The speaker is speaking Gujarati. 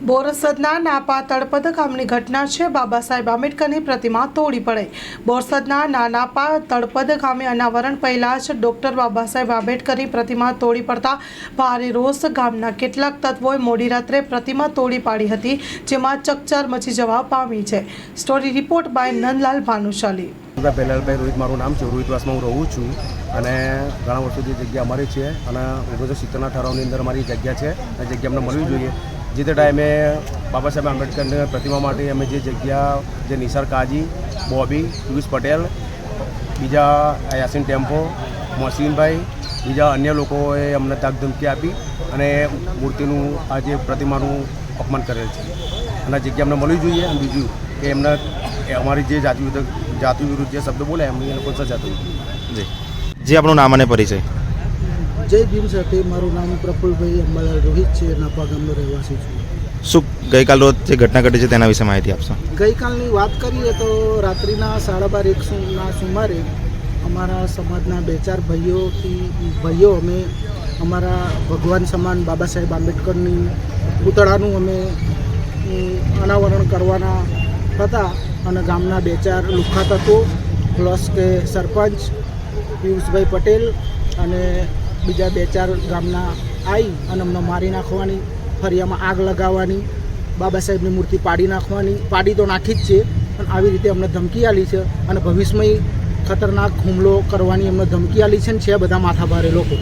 બોરસદના નાપા તળપદ ગામની ઘટના છે। બાબા સાહેબ આંબેડકરની પ્રતિમા તોડી પડાઈ। બોરસદના નાપા તળપદ ગામે અનાવરણ પહેલા જ ડોક્ટર બાબા સાહેબ આંબેડકરની પ્રતિમા તોડી પડતા ભારે રોષ। ગામના કેટલાક તત્વોએ મોડી રાત્રે પ્રતિમા તોડી પાડી હતી, જેમાં ચકચાર મચી જવા પામી છે। Story report by Nandlal Bhanushali. પહેલાલભાઈ રોહિત મારું નામ છે। રોહિતવાસમાં હું રહું છું અને ઘણા વર્ષોથી જગ્યા અમારી છે અને 1970ના ઠરાવની અંદર અમારી જગ્યા છે। એ જગ્યા અમને મળવી જોઈએ। જે તે ટાઈમે બાબા સાહેબ આંબેડકરની પ્રતિમા માટે અમે જે જગ્યા જે નિસાર કાજી, બોબી, પિયુષ પટેલ, બીજા યાસીન ટેમ્પો, મોસીનભાઈ, બીજા અન્ય લોકોએ અમને ધાકધમકી આપી અને મૂર્તિનું આ જે પ્રતિમાનું અપમાન કરેલ છે અને આ જગ્યા અમને મળવી જોઈએ। અને બીજું કે એમને અમારી જે જાતિ વિરુદ્ધ જે શબ્દ બોલે એમની લોકો સજા થવી જોઈએ। જી આપણું નામ અને પરિચય? જય ભીમ સાથે મારું નામ પ્રફુલભાઈ અંબાલાલ રોહિત છે। નાપા ગામનો રહેવાસી છું। શું ગઈકાલ રોજ જે ઘટના ઘટી છે તેના વિશે માહિતી આપશો? ગઈકાલની વાત કરીએ તો રાત્રિના 12:30 સુમારે અમારા સમાજના 2-4 ભાઈઓ અમે અમારા ભગવાન સમાન બાબા સાહેબ આંબેડકરની પૂતળાનું અમે અનાવરણ કરવાના હતા અને ગામના 2-4 લુખ્ખા તત્વો પ્લસ કે સરપંચ પિયુષભાઈ પટેલ અને બીજા 2-4 ગામના આવી અને અમને મારી નાખવાની, ફરિયામાં આગ લગાવવાની, બાબા સાહેબની મૂર્તિ પાડી નાખવાની, પાડી તો નાખી જ છે પણ આવી રીતે અમને ધમકી આલી છે અને ભવિષ્યમાં ખતરનાક હુમલો કરવાની અમને ધમકી આલી છે ને છે બધા માથાભારે લોકો।